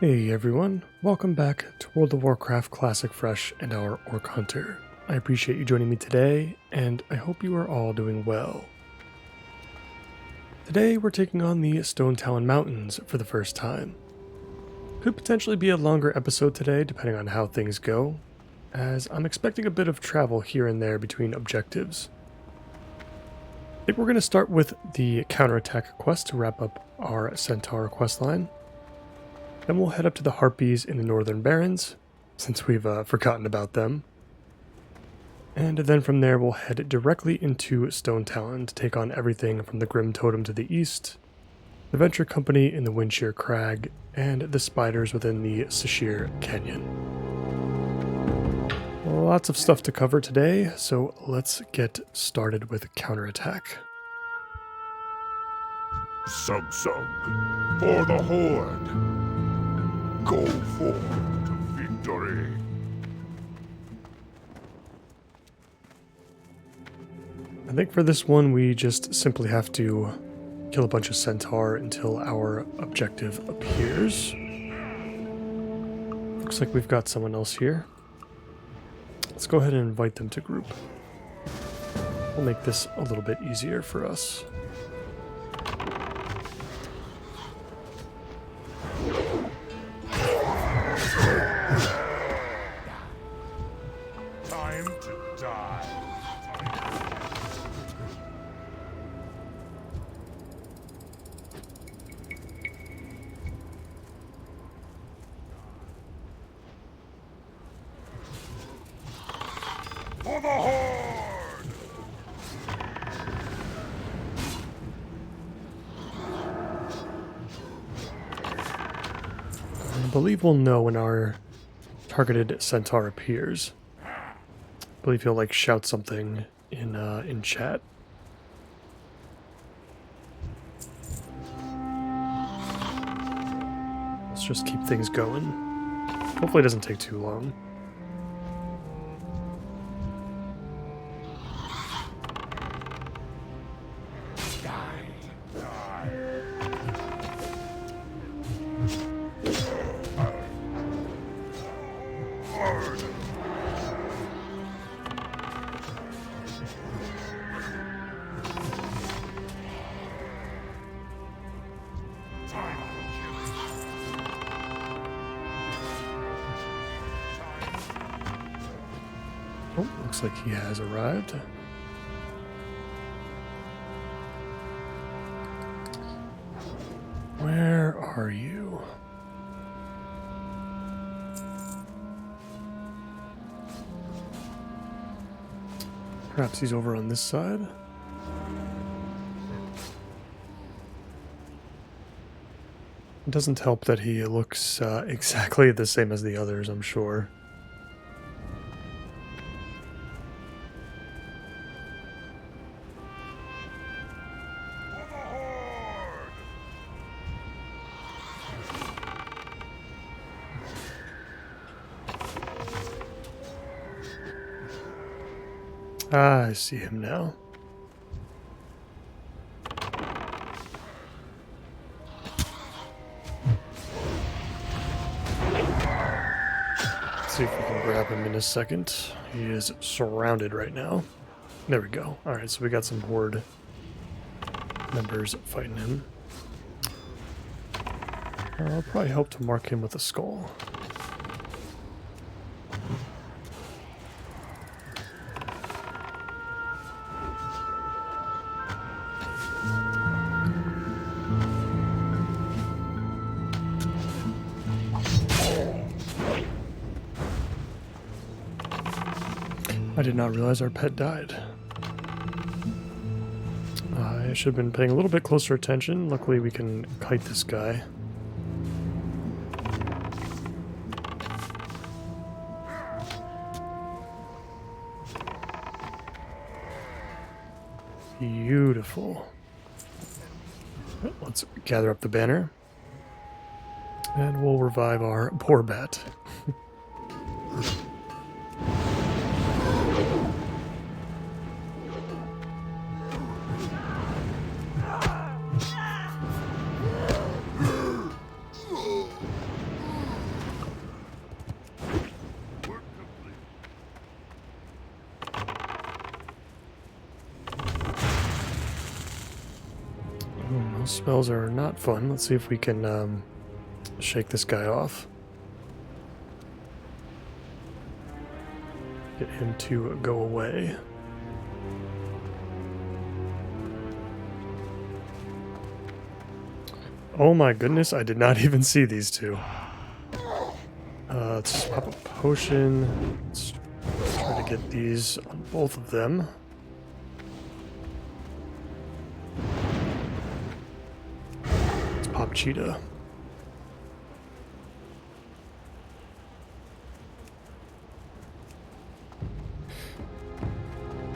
Hey everyone, welcome back to World of Warcraft Classic Fresh and our Orc Hunter. I appreciate you joining me today, and I hope you are all doing well. Today we're taking on the Stone Talon Mountains for the first time. Could potentially be a longer episode today depending on how things go, as I'm expecting a bit of travel here and there between objectives. I think we're going to start with the counterattack quest to wrap up our Centaur questline. Then we'll head up to the Harpies in the Northern Barrens, since we've forgotten about them. And then from there we'll head directly into Stone Talon to take on everything from the Grim Totem to the east, the Venture Company in the Windshear Crag, and the spiders within the Sashir Canyon. Lots of stuff to cover today, so let's get started with counterattack. Sug for the Horde! Go forward to victory! I think for this one we just simply have to kill a bunch of Centaur until our objective appears. Looks like we've got someone else here. Let's go ahead and invite them to group. We'll make this a little bit easier for us. Time to die. For the Horde! I believe we'll know when our targeted Centaur appears. I believe he'll shout something in chat. Let's just keep things going. Hopefully it doesn't take too long. Oh, looks like he has arrived. Where are you? Perhaps he's over on this side. It doesn't help that he looks exactly the same as the others, I'm sure. Ah, I see him now. Let's see if we can grab him in a second. He is surrounded right now. There we go. Alright, so we got some Horde members fighting him. I'll probably help to mark him with a skull. I did not realize our pet died. I should have been paying a little bit closer attention. Luckily we can kite this guy. Beautiful. Let's gather up the banner. And we'll revive our poor bat. Those smells are not fun. Let's see if we can shake this guy off. Get him to go away. Oh my goodness, I did not even see these two. Let's just pop a potion. Let's try to get these on both of them. Let's pop Cheetah.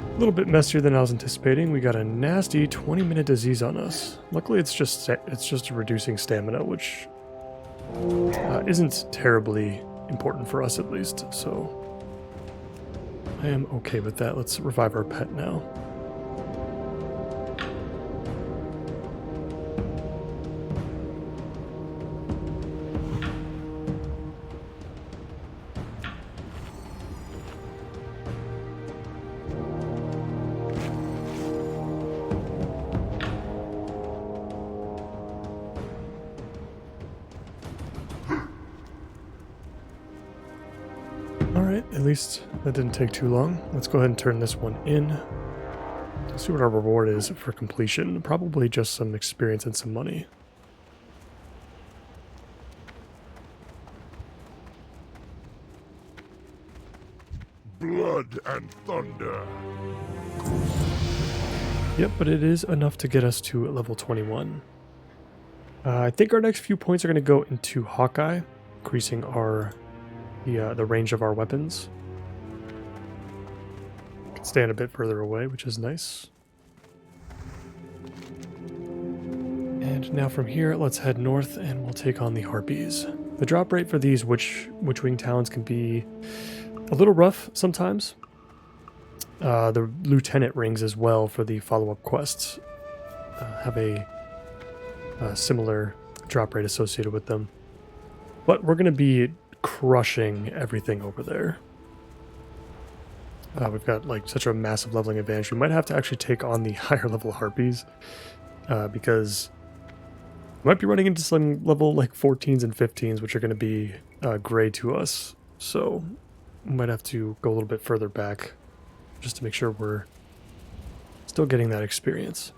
A little bit messier than I was anticipating. We got a nasty 20-minute disease on us. Luckily, it's just reducing stamina, which isn't terribly important for us, at least. So I am okay with that. Let's revive our pet now. Alright, at least that didn't take too long. Let's go ahead and turn this one in. Let's see what our reward is for completion. Probably just some experience and some money. Blood and thunder. Yep, but it is enough to get us to level 21. I think our next few points are going to go into Hawkeye, increasing the range of our weapons. Can stand a bit further away, which is nice. And now from here, let's head north and we'll take on the Harpies. The drop rate for these Witchwing Talons can be a little rough sometimes. The Lieutenant rings as well for the follow-up quests have a similar drop rate associated with them. But we're going to be crushing everything over there. We've got like such a massive leveling advantage. We might have to actually take on the higher level Harpies because we might be running into some level like 14s and 15s, which are going to be gray to us. So we might have to go a little bit further back just to make sure we're still getting that experience.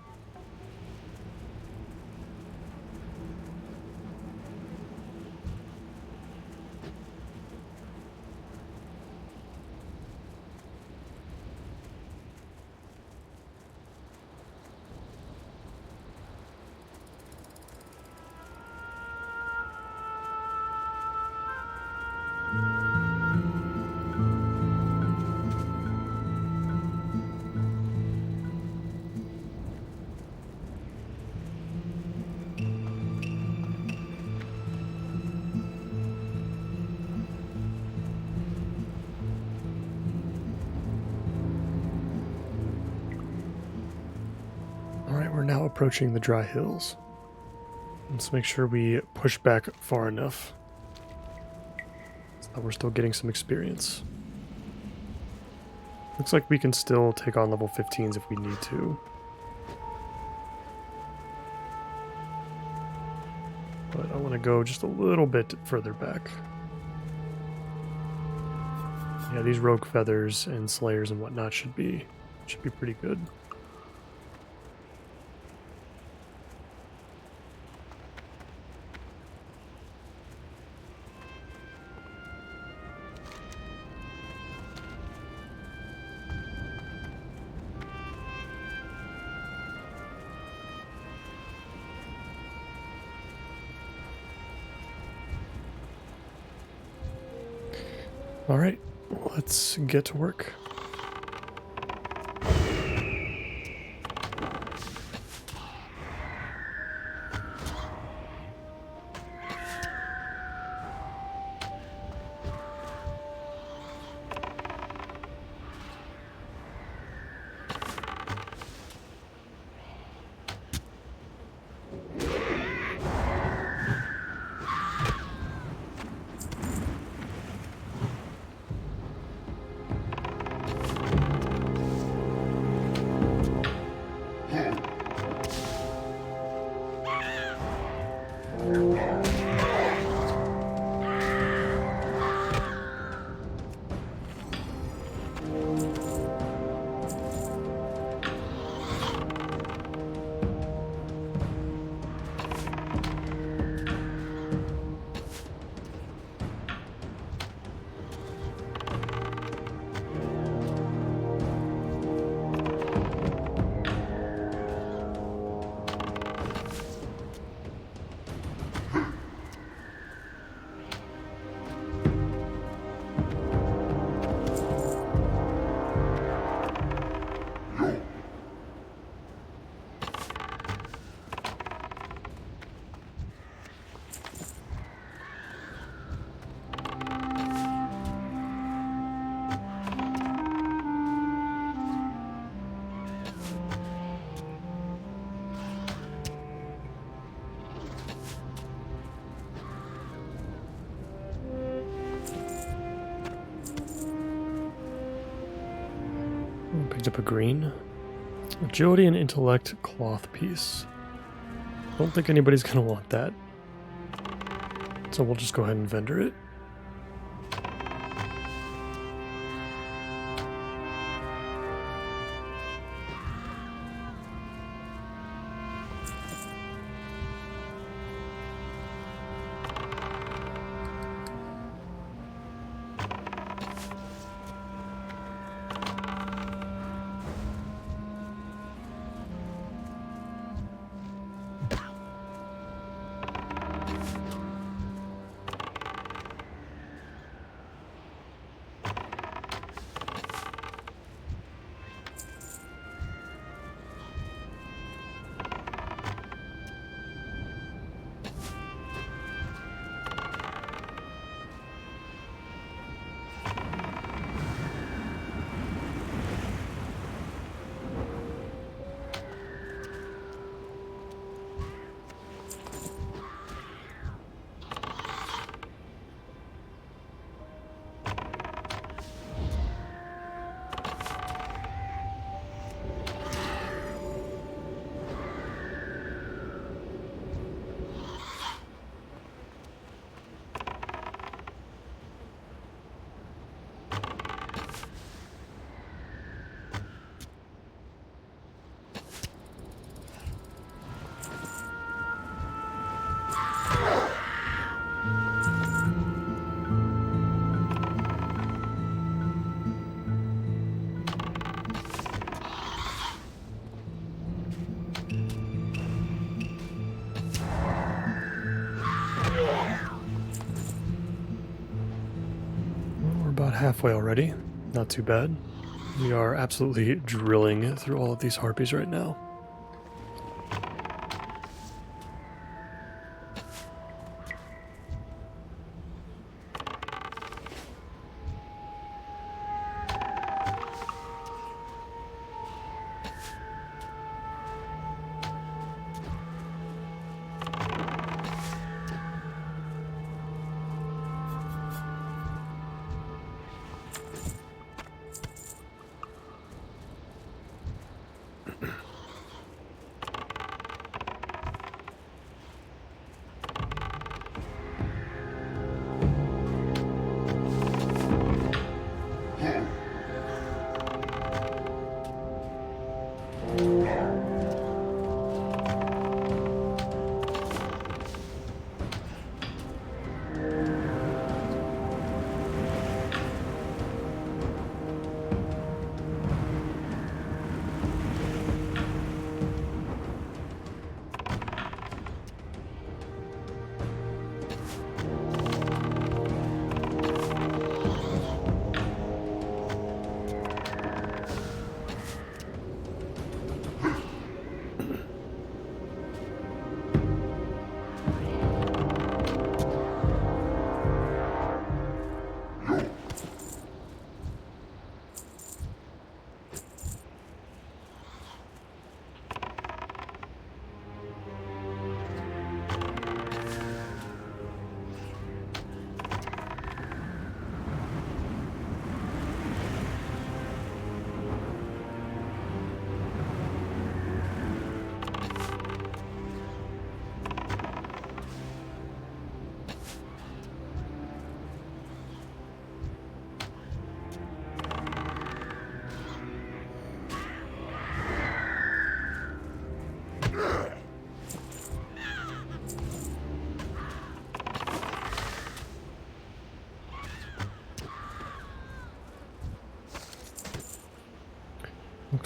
We're now approaching the dry hills. Let's make sure we push back far enough so that we're still getting some experience. Looks like we can still take on level 15s if we need to. But I want to go just a little bit further back. Yeah, these rogue feathers and slayers and whatnot should be pretty good. All right, let's get to work. Picked up a green. Agility and intellect cloth piece. Don't think anybody's gonna want that. So we'll just go ahead and vendor it. Halfway already. Not too bad. We are absolutely drilling through all of these harpies right now.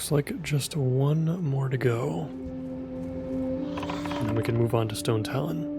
Looks like just one more to go. And then we can move on to Stone Talon.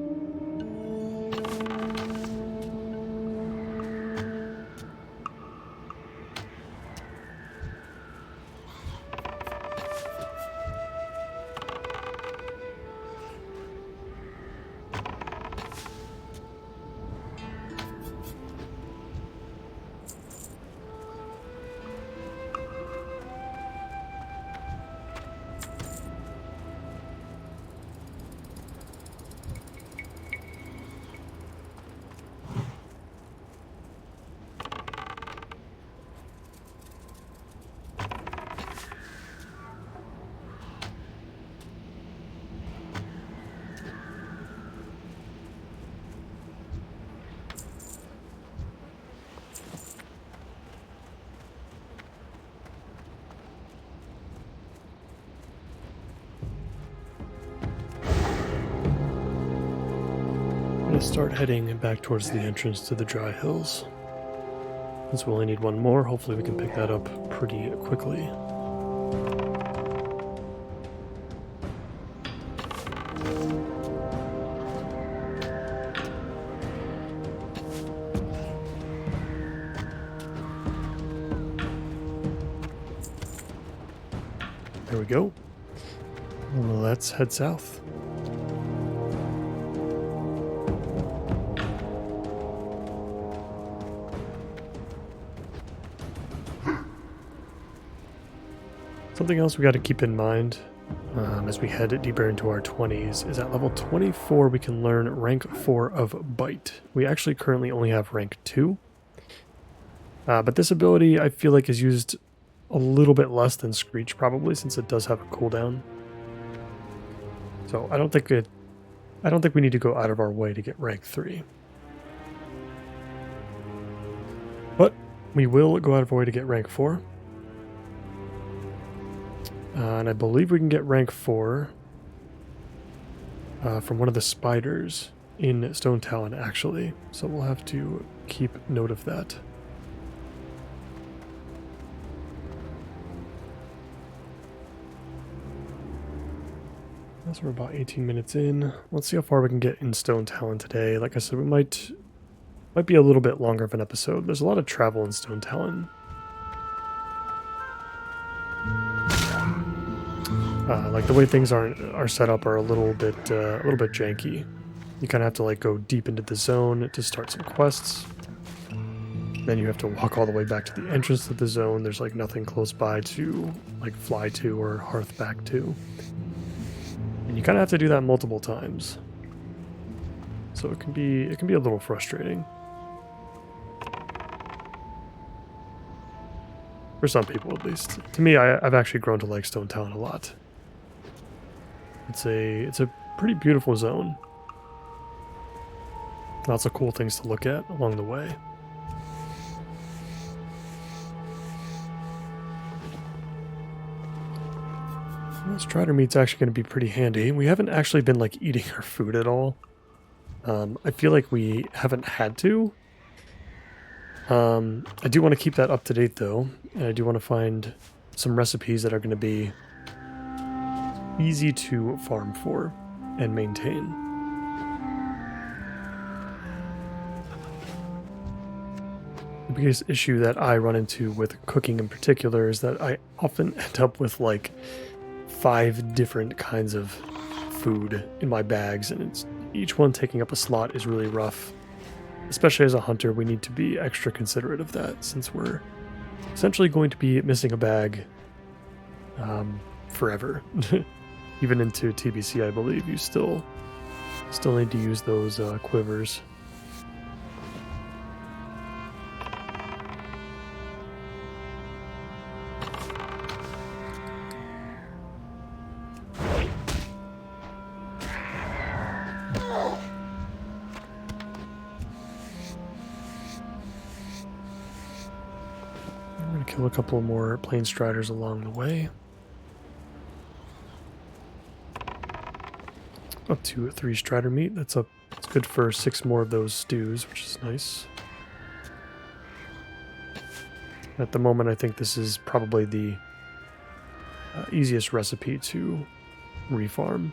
Start heading back towards the entrance to the dry hills. Since we only need one more, hopefully we can pick that up pretty quickly. There we go. Let's head south. Something else we got to keep in mind as we head deeper into our 20s is at level 24 we can learn rank 4 of Bite. We actually currently only have rank 2. But this ability I feel like is used a little bit less than Screech probably, since it does have a cooldown. So I don't think we need to go out of our way to get rank 3. But we will go out of our way to get rank 4. And I believe we can get rank 4 from one of the spiders in Stone Talon, actually. So we'll have to keep note of that. So we're about 18 minutes in. Let's see how far we can get in Stone Talon today. Like I said, we might be a little bit longer of an episode. There's a lot of travel in Stone Talon. Like the way things are set up are a little bit janky. You kind of have to like go deep into the zone to start some quests. Then you have to walk all the way back to the entrance of the zone. There's like nothing close by to like fly to or hearth back to. And you kind of have to do that multiple times. So it can be a little frustrating. For some people at least. To me, I've actually grown to like Stone Talon a lot. It's a pretty beautiful zone. Lots of cool things to look at along the way. Well, Strider meat's actually going to be pretty handy. We haven't actually been like eating our food at all. I feel like we haven't had to. I do want to keep that up to date though, and I do want to find some recipes that are going to be easy to farm for and maintain. The biggest issue that I run into with cooking in particular is that I often end up with like 5 different kinds of food in my bags, and each one taking up a slot is really rough. Especially as a hunter, we need to be extra considerate of that, since we're essentially going to be missing a bag forever. Even into TBC, I believe, you still need to use those quivers. I'm going to kill a couple more plain striders along the way. Up to 3 strider meat. It's good for 6 more of those stews, which is nice. At the moment, I think this is probably the easiest recipe to refarm.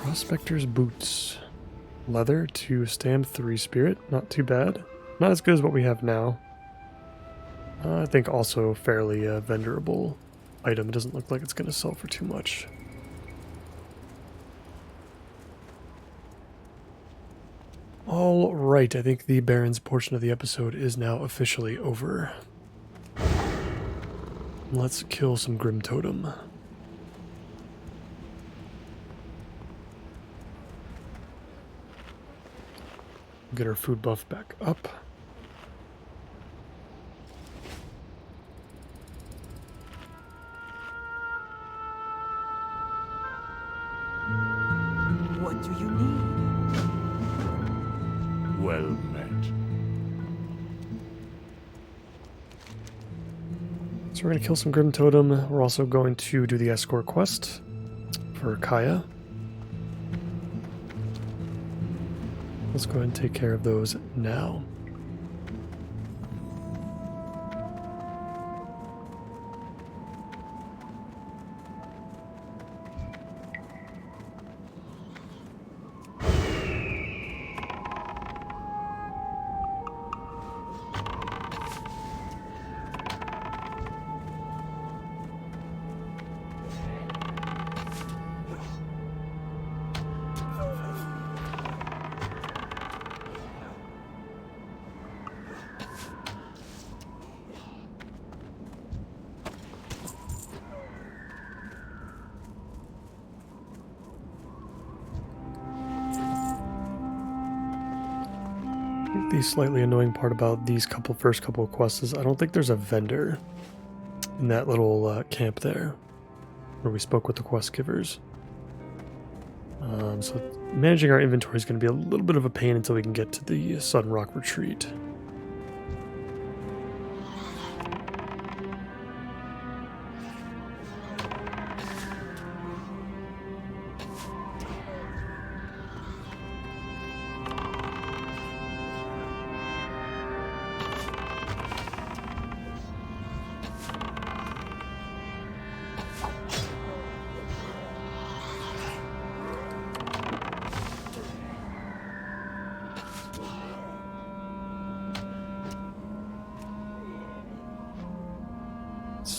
Prospector's boots. Leather, 2 stamp, 3 spirit. Not too bad. Not as good as what we have now. I think also fairly vendorable item. It doesn't look like it's going to sell for too much. All right, I think the Baron's portion of the episode is now officially over. Let's kill some Grim Totem. Get our food buff back up. What do you need? Well met. So we're going to kill some Grim Totem. We're also going to do the escort quest for Kaya. Let's go ahead and take care of those now. The slightly annoying part about these first couple of quests is I don't think there's a vendor in that little camp there where we spoke with the quest givers. So managing our inventory is going to be a little bit of a pain until we can get to the Sudden Rock Retreat.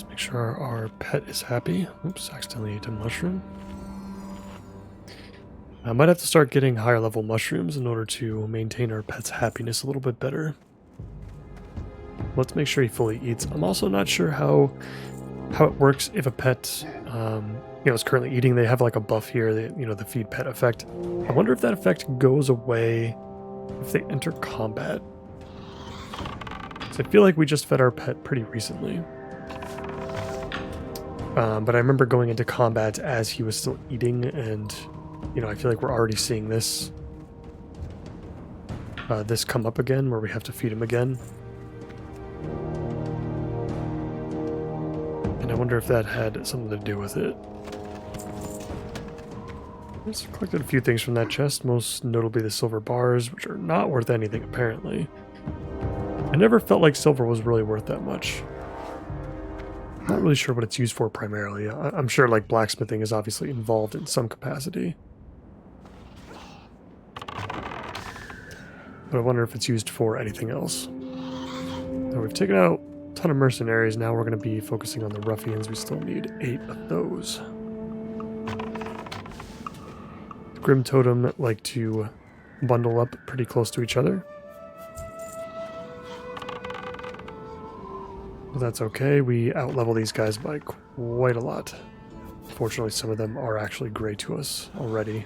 Make sure our pet is happy. Oops, accidentally ate a mushroom. I might have to start getting higher level mushrooms in order to maintain our pet's happiness a little bit better. Let's make sure he fully eats. I'm also not sure how it works if a pet is currently eating. They have like a buff here, the feed pet effect. I wonder if that effect goes away if they enter combat. So I feel like we just fed our pet pretty recently. But I remember going into combat as he was still eating, and I feel like we're already seeing this come up again, where we have to feed him again. And I wonder if that had something to do with it. Just collected a few things from that chest, most notably the silver bars, which are not worth anything apparently. I never felt like silver was really worth that much. Not really sure what it's used for primarily. I'm sure like blacksmithing is obviously involved in some capacity. But I wonder if it's used for anything else. Now we've taken out ton of mercenaries. Now we're going to be focusing on the ruffians. We still need 8 of those. The Grim Totem like to bundle up pretty close to each other. But that's okay. We outlevel these guys by quite a lot. Fortunately, some of them are actually gray to us already.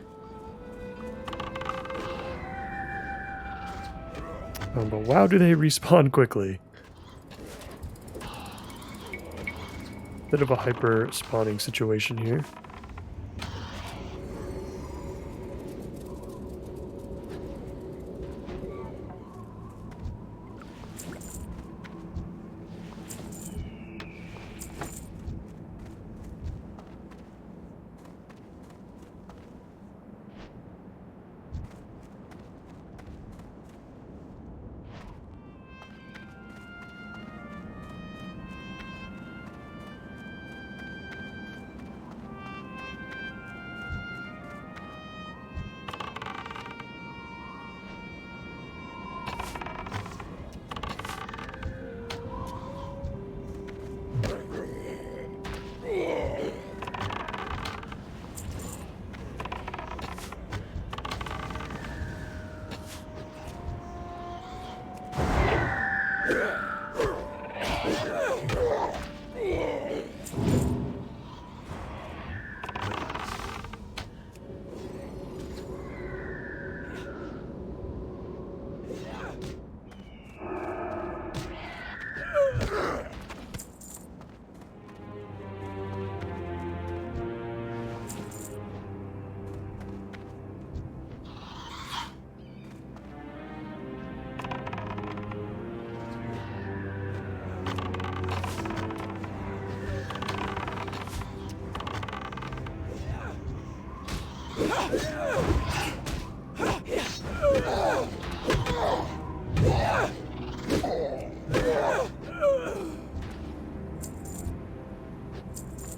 But wow, do they respawn quickly. Bit of a hyper spawning situation here.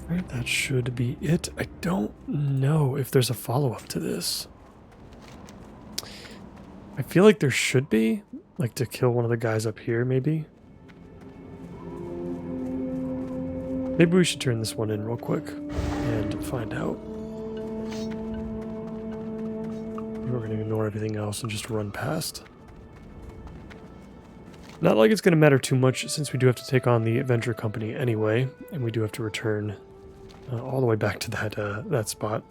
Alright, that should be it. I don't know if there's a follow-up to this. I feel like there should be, like to kill one of the guys up here, maybe. Maybe we should turn this one in real quick and find out. We're going to ignore everything else and just run past. Not like it's going to matter too much since we do have to take on the Adventure Company anyway, and we do have to return all the way back to that spot.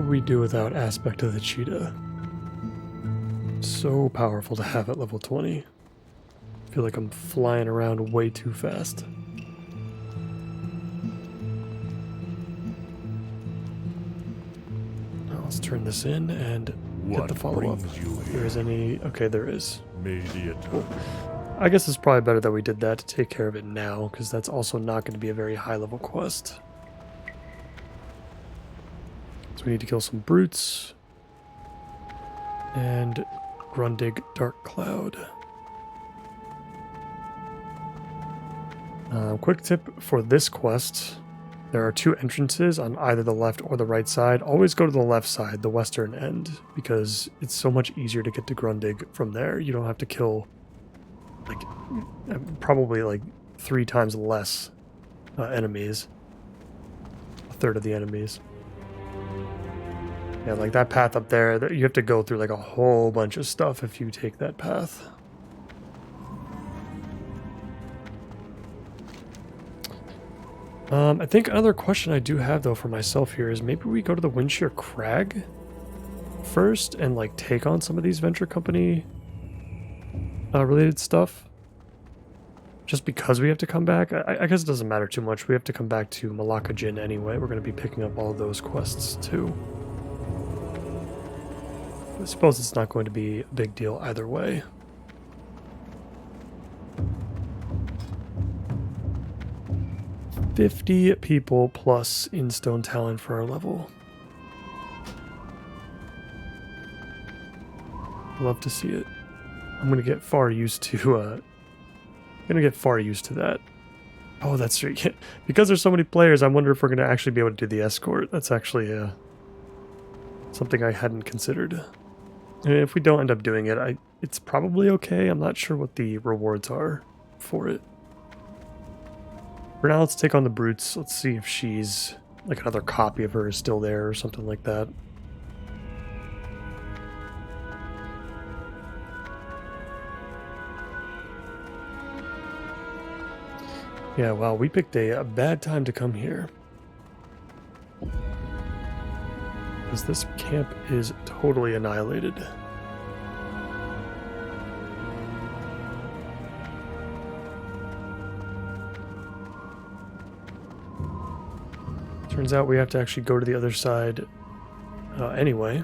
We do without Aspect of the Cheetah. So powerful to have at level 20. I feel like I'm flying around way too fast. Now let's turn this in and get the follow-up. If there is any... Okay, there is. Cool. I guess it's probably better that we did that to take care of it now, because that's also not going to be a very high-level quest. We need to kill some brutes and Grundig Dark Cloud. Quick tip for this quest: there are 2 entrances on either the left or the right side. Always go to the left side, the western end, because it's so much easier to get to Grundig from there. You don't have to kill like probably like 3 times less enemies, a third of the enemies. Yeah, like that path up there, you have to go through like a whole bunch of stuff if you take that path. I think another question I do have though for myself here is maybe we go to the Windshear Crag first and like take on some of these Venture Company related stuff. just because we have to come back. I guess it doesn't matter too much. We have to come back to Malacca Jinn anyway. We're going to be picking up all of those quests too. I suppose it's not going to be a big deal either way. $50 people plus in Stone Talon for our level. Love to see it. I'm gonna get far used to that. Oh, that's right. Because there's so many players, I wonder if we're gonna actually be able to do the escort. That's actually something I hadn't considered. And if we don't end up doing it, it's probably okay. I'm not sure what the rewards are for it. For now, let's take on the brutes. Let's see if she's like another copy of her is still there or something like that. Yeah, wow, we picked a bad time to come here. Because this camp is totally annihilated. Turns out we have to actually go to the other side anyway.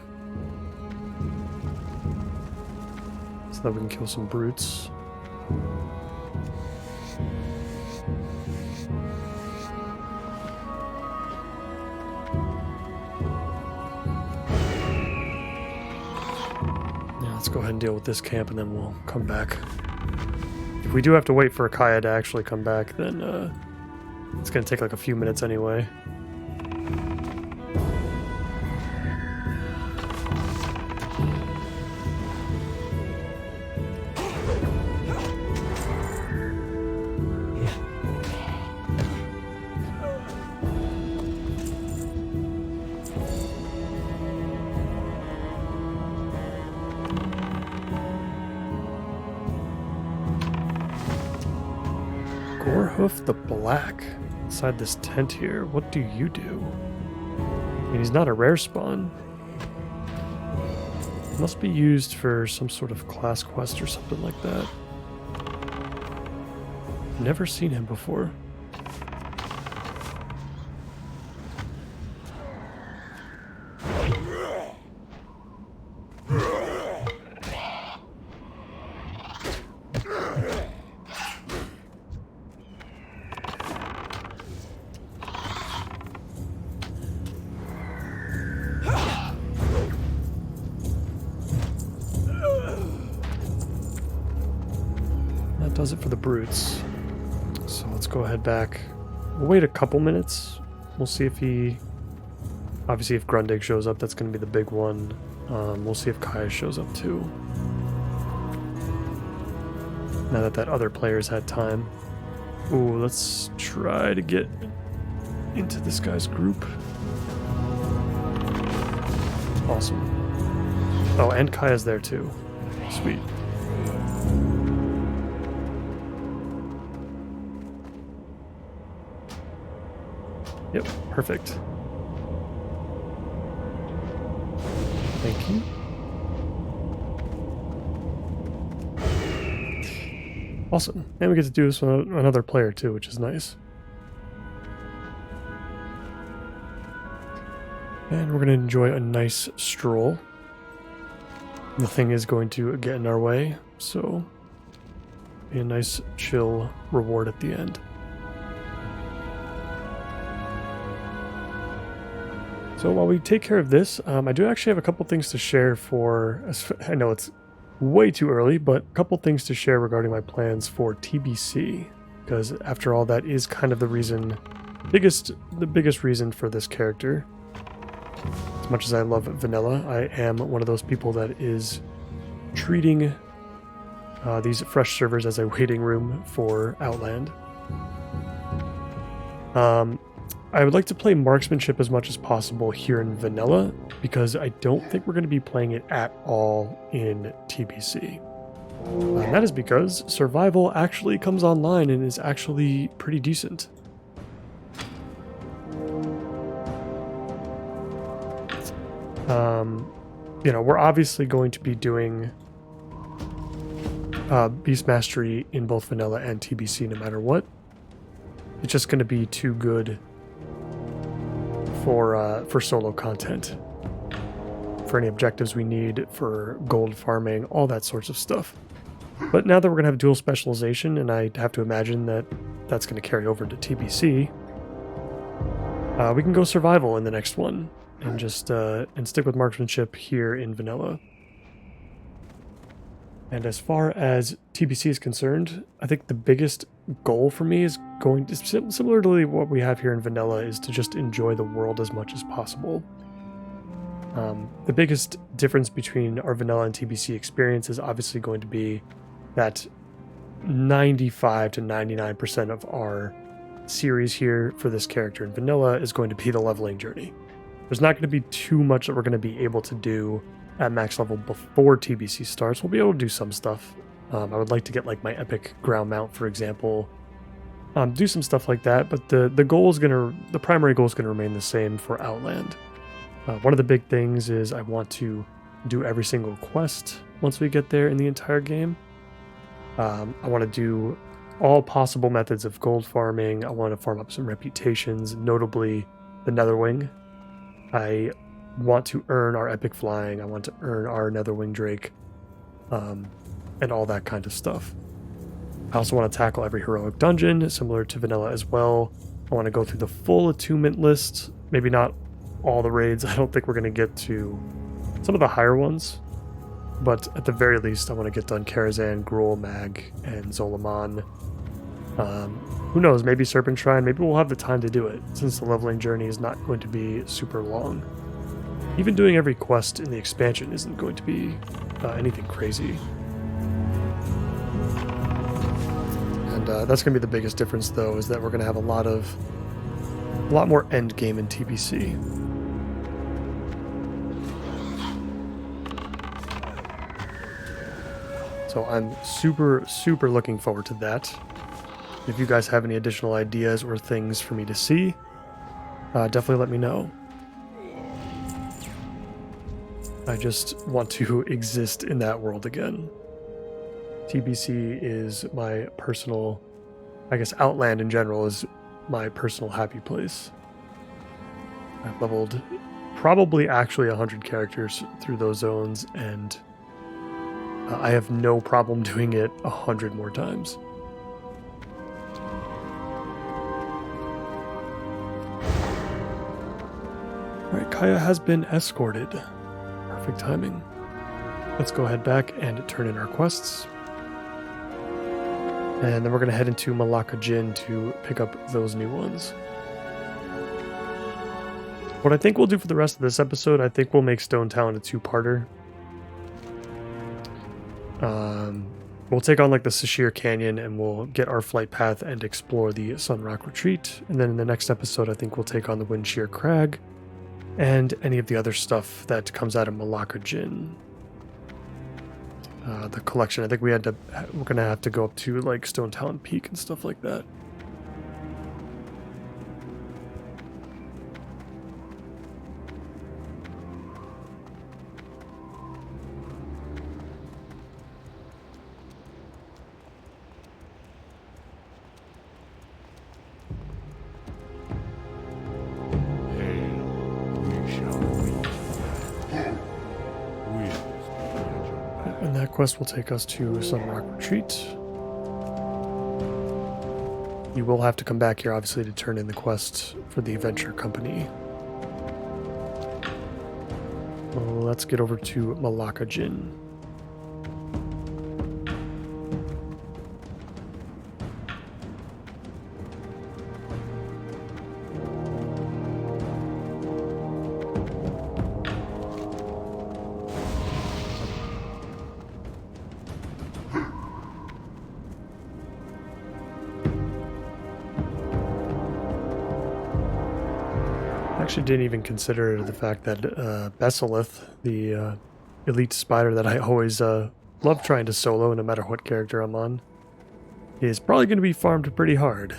So that we can kill some brutes. Let's go ahead and deal with this camp and then we'll come back. If we do have to wait for Kaya to actually come back, then it's going to take like a few minutes anyway. Gorehoof the Black inside this tent here. What do you do? I mean, he's not a rare spawn. Must be used for some sort of class quest or something like that. Never seen him before. Does it for the brutes. So let's go ahead back. We'll wait a couple minutes. We'll see if he... Obviously if Grundig shows up, that's going to be the big one. We'll see if Kaya shows up too. Now that other player's had time. Ooh, let's try to get into this guy's group. Awesome. Oh, and Kaya's there too. Sweet. Yep, perfect. Thank you. Awesome. And we get to do this with another player too, which is nice. And we're going to enjoy a nice stroll. Nothing is going to get in our way, so be a nice chill reward at the end. So while we take care of this, I do actually have a couple things to share for... I know it's way too early, but a couple things to share regarding my plans for TBC. Because after all, that is kind of the reason... the biggest reason for this character. As much as I love vanilla, I am one of those people that is treating these fresh servers as a waiting room for Outland. I would like to play marksmanship as much as possible here in vanilla, because I don't think we're going to be playing it at all in TBC. And that is because survival actually comes online and is actually pretty decent. You know, we're obviously going to be doing Beast Mastery in both Vanilla and TBC no matter what. It's just going to be too good for solo content. For any objectives we need, for gold farming, all that sorts of stuff. But now that we're going to have dual specialization, and I have to imagine that that's going to carry over to TBC, we can go survival in the next one, and just and stick with marksmanship here in Vanilla. And as far as TBC is concerned, I think the biggest goal for me is going to, similarly what we have here in Vanilla, is to just enjoy the world as much as possible. The biggest difference between our Vanilla and TBC experience is obviously going to be that 95 to 99% of our series here for this character in Vanilla is going to be the leveling journey. There's not going to be too much that we're going to be able to do at max level before TBC starts. We'll be able to do some stuff. I would like to get like my epic ground mount, for example. Do some stuff like that, but the primary goal is going to remain the same for Outland. One of the big things is I want to do every single quest once we get there in the entire game. I want to do all possible methods of gold farming. I want to farm up some reputations, notably the Netherwing. I want to earn our epic flying. I want to earn our Netherwing Drake, and all that kind of stuff. I also want to tackle every heroic dungeon, similar to Vanilla as well. I want to go through the full attunement list. Maybe not all the raids. I don't think we're going to get to some of the higher ones, but at the very least, I want to get done Karazhan, Gruul, Mag, and Zolaman. Who knows, maybe Serpent Shrine. Maybe we'll have the time to do it, since the leveling journey is not going to be super long. Even doing every quest in the expansion isn't going to be anything crazy. And that's going to be the biggest difference, though, is that we're going to have a lot more end game in TBC. So I'm super looking forward to that. If you guys have any additional ideas or things for me to see, definitely let me know. I just want to exist in that world again. TBC is my personal, I guess Outland in general is my personal happy place. I've leveled probably actually 100 characters through those zones, and I have no problem doing it 100 more times. Alright, Kaya has been escorted. Perfect timing. Let's go head back and turn in our quests. And then we're going to head into Malacca Jinn to pick up those new ones. What I think we'll do for the rest of this episode, I think we'll make Stone Talon a two-parter. We'll take on like the Sashir Canyon and we'll get our flight path and explore the Sunrock Retreat. And then in the next episode, I think we'll take on the Windshear Crag and any of the other stuff that comes out of Malacca Jinn. The collection, I think we're gonna have to go up to like Stone Talon Peak and stuff like that. And that quest will take us to Sunrock Retreat. You will have to come back here, obviously, to turn in the quest for the Adventure Company. Well, let's get over to Malacca Jinn. Actually didn't even consider the fact that Besilith, the elite spider that I always love trying to solo no matter what character I'm on, is probably going to be farmed pretty hard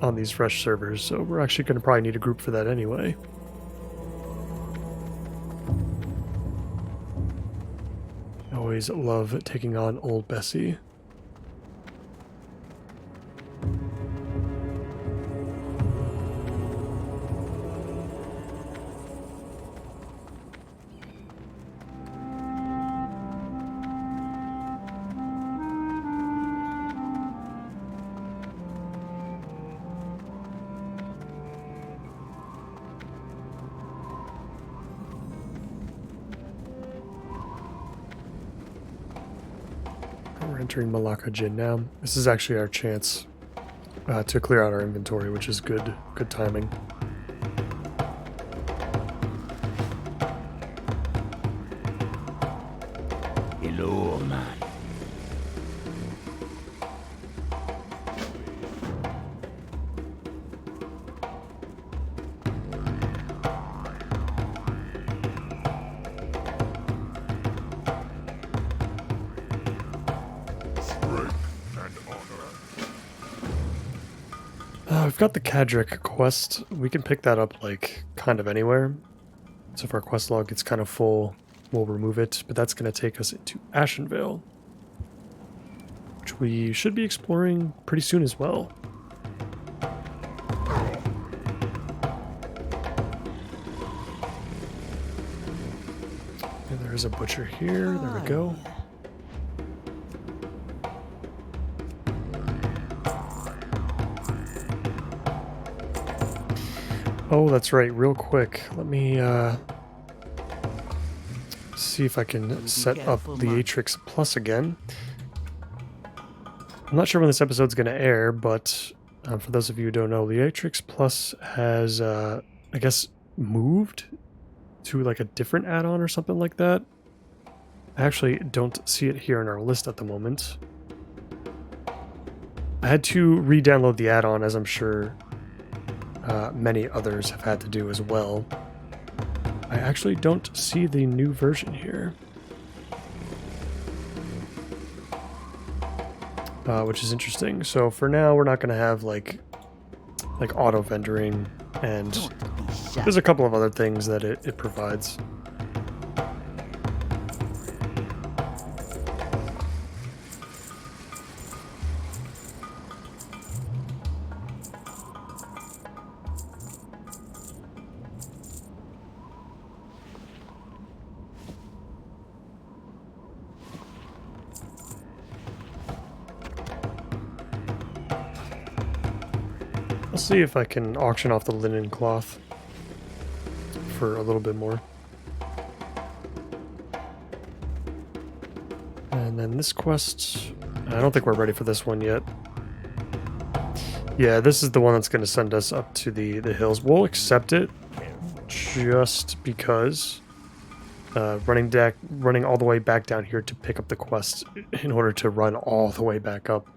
on these fresh servers, so we're actually going to probably need a group for that anyway. I always love taking on old Bessie. We're entering Malacca Jin now. This is actually our chance to clear out our inventory, which is good timing. Hello, man. We've got the Kadric quest. We can pick that up, like, kind of anywhere. So if our quest log gets kind of full, we'll remove it. But that's going to take us into Ashenvale, which we should be exploring pretty soon as well. And there's a butcher here. There we go. Oh, that's right. Real quick, let me see if I can set up Leatrix Plus again. I'm not sure when this episode's going to air, but for those of you who don't know, Leatrix Plus has, I guess, moved to like a different add-on or something like that. I actually don't see it here in our list at the moment. I had to re-download the add-on, as I'm sure many others have had to do as well. I actually don't see the new version here. Which is interesting. So for now, we're not going to have like auto vendoring, and there's a couple of other things that it provides. I'll see if I can auction off the linen cloth for a little bit more. And then this quest, I don't think we're ready for this one yet. Yeah, this is the one that's going to send us up to the hills. We'll accept it just because running all the way back down here to pick up the quest in order to run all the way back up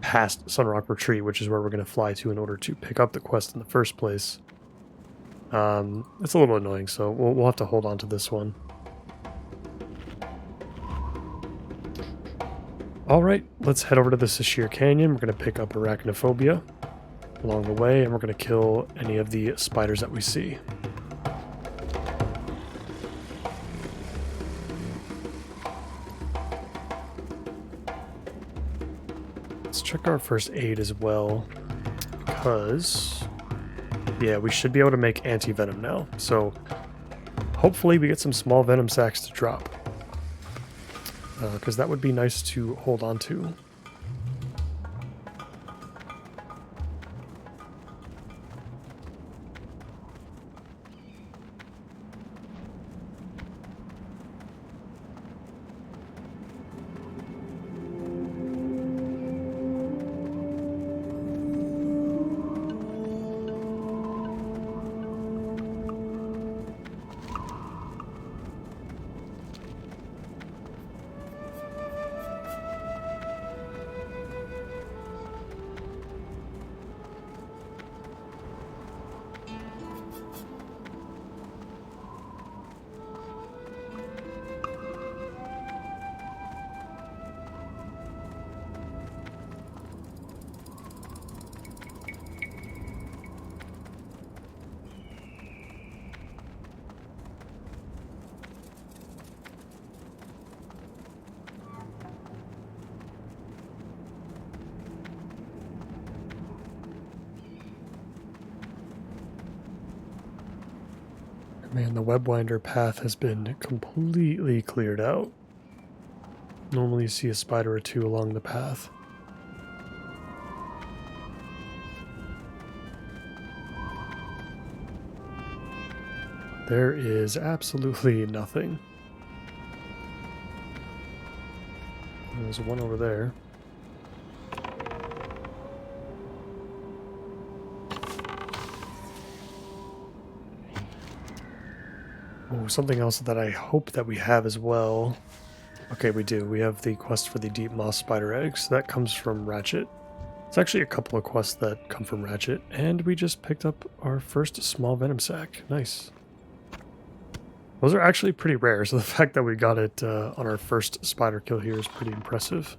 past Sunrock Retreat, which is where we're going to fly to in order to pick up the quest in the first place. It's a little annoying, so we'll have to hold on to this one. Alright, let's head over to the Sashir Canyon. We're going to pick up Arachnophobia along the way, and we're going to kill any of the spiders that we see. Let's check our first aid as well, because yeah, we should be able to make anti-venom now. So hopefully we get some small venom sacs to drop, because that would be nice to hold on to. Man, the Webwinder path has been completely cleared out. Normally you see a spider or two along the path. There is absolutely nothing. There's one over there. Oh, something else that I hope that we have as well. Okay, we do. We have the quest for the deep moss spider eggs. That comes from Ratchet. It's actually a couple of quests that come from Ratchet, and we just picked up our first small venom sac. Nice. Those are actually pretty rare, so the fact that we got it on our first spider kill here is pretty impressive.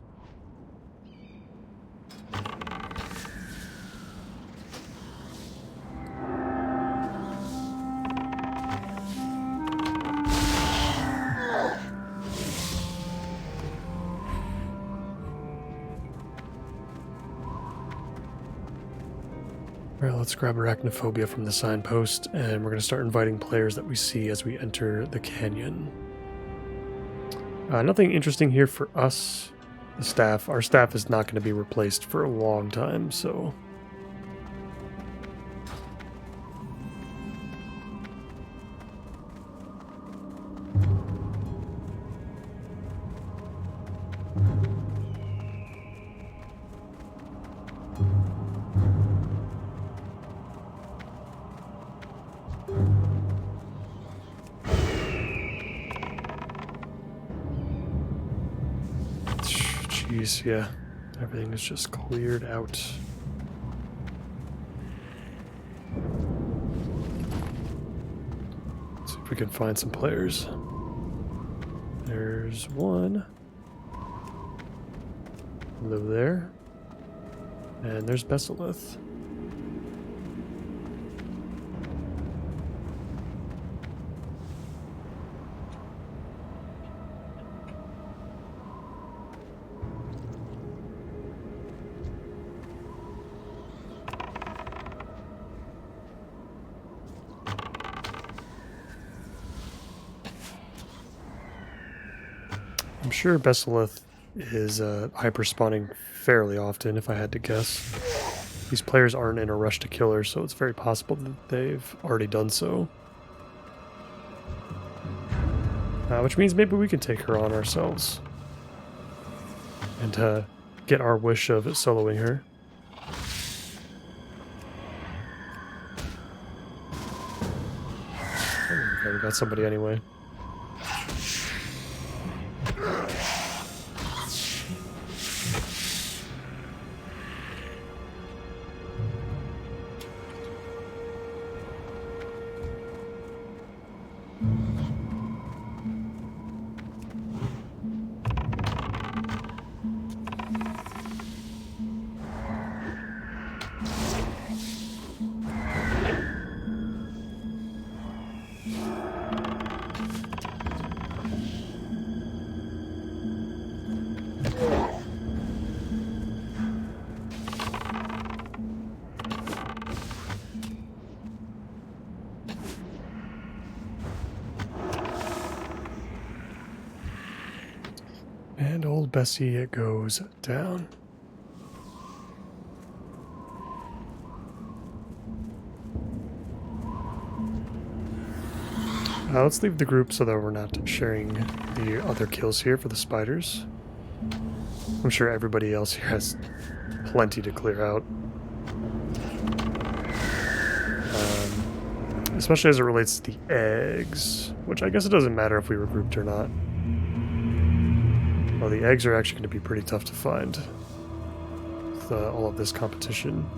Alright, let's grab Arachnophobia from the signpost, and we're going to start inviting players that we see as we enter the canyon. Nothing interesting here for us, the staff. Our staff is not going to be replaced for a long time, so... Jeez, yeah. Everything is just cleared out. Let's see if we can find some players. There's one. Hello there. And there's Besselith. I'm sure Besselith is hyper-spawning fairly often, if I had to guess. These players aren't in a rush to kill her, so it's very possible that they've already done so. Which means maybe we can take her on ourselves. And get our wish of soloing her. Okay, we got somebody anyway. And old Bessie goes down. Let's leave the group so that we're not sharing the other kills here for the spiders. I'm sure everybody else here has plenty to clear out. Especially as it relates to the eggs, which I guess it doesn't matter if we were grouped or not. Well, the eggs are actually going to be pretty tough to find with all of this competition.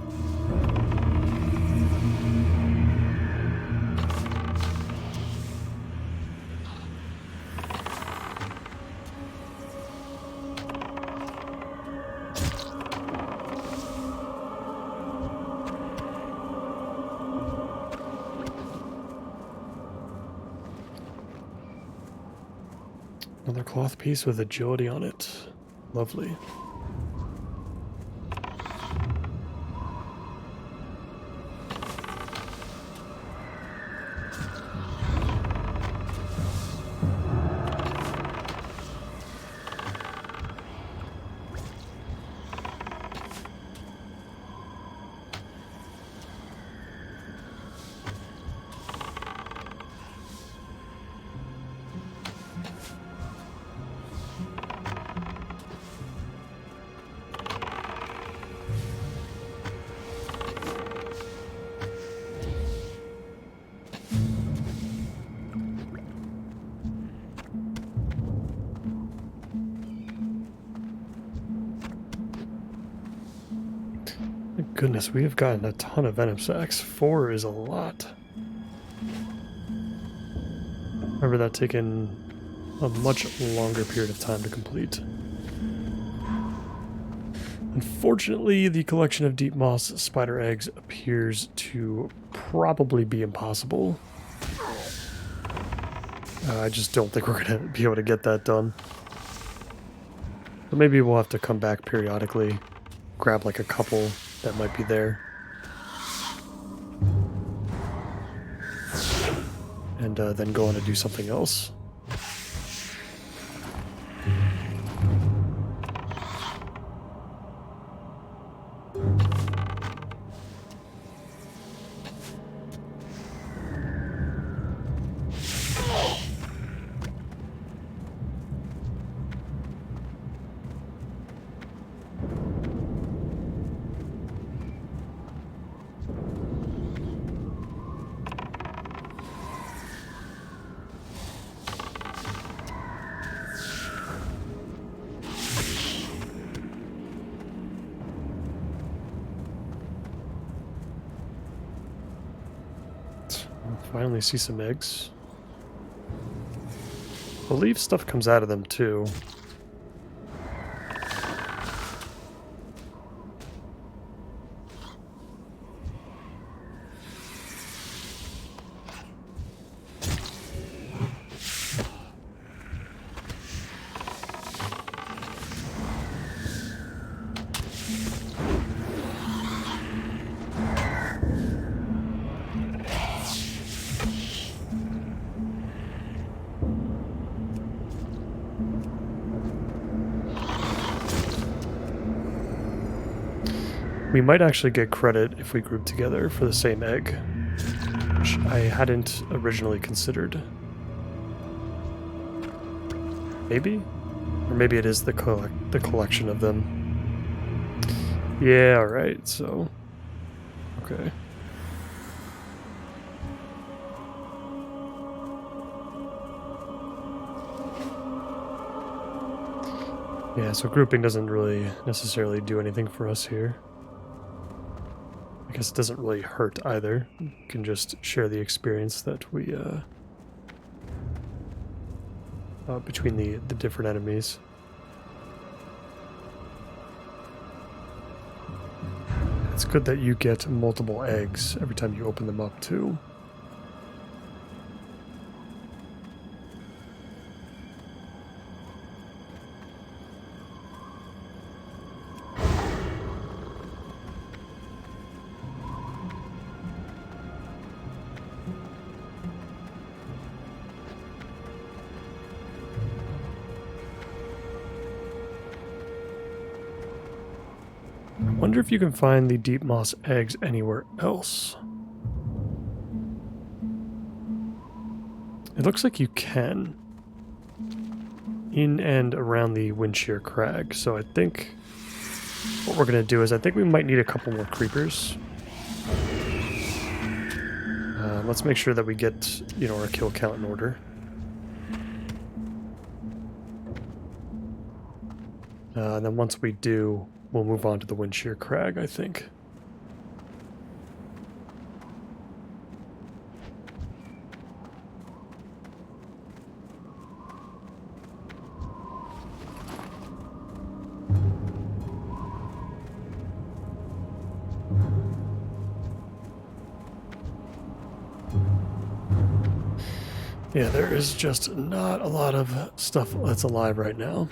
Another cloth piece with agility on it. Lovely. Goodness, we have gotten a ton of venom sacks. 4 is a lot. Remember that taking a much longer period of time to complete. Unfortunately, the collection of deep moss spider eggs appears to probably be impossible. I just don't think we're going to be able to get that done. But maybe we'll have to come back periodically, grab like a couple that might be there. And then go on to do something else. Finally see some eggs. I believe stuff comes out of them too. We might actually get credit if we group together for the same egg, which I hadn't originally considered. Maybe? Or maybe it is the collection of them. Yeah, alright, so... Okay. Yeah, so grouping doesn't really necessarily do anything for us here. I guess it doesn't really hurt either. We can just share the experience that we, between the different enemies. It's good that you get multiple eggs every time you open them up, too. I wonder if you can find the deep moss eggs anywhere else. It looks like you can. In and around the Windshear Crag. So I think what we're going to do is I think we might need a couple more creepers. Let's make sure that we get, you know, our kill count in order. And then once we do, we'll move on to the Windshear Crag, I think. Yeah, there is just not a lot of stuff that's alive right now.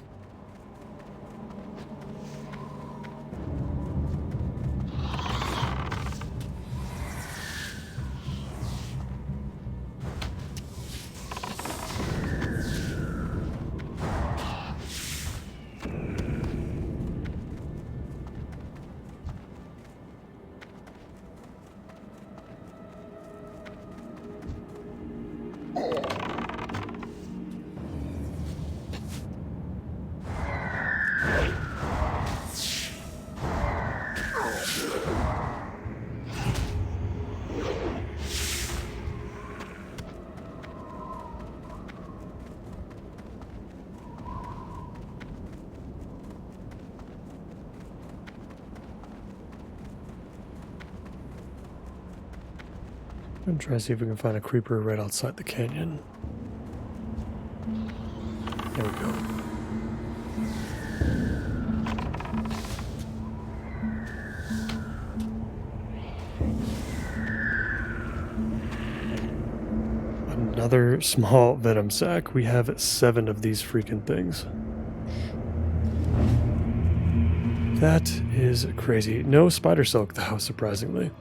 I'm trying to see if we can find a creeper right outside the canyon. There we go. Another small venom sac. We have 7 of these freaking things. That is crazy. No spider silk though, surprisingly.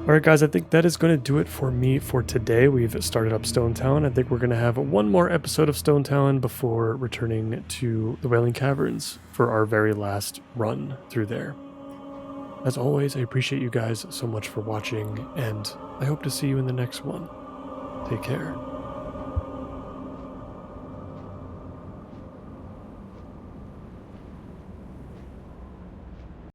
Alright guys, I think that is going to do it for me for today. We've started up Stone Talon. I think we're going to have one more episode of Stone Talon before returning to the Wailing Caverns for our very last run through there. As always, I appreciate you guys so much for watching, and I hope to see you in the next one. Take care.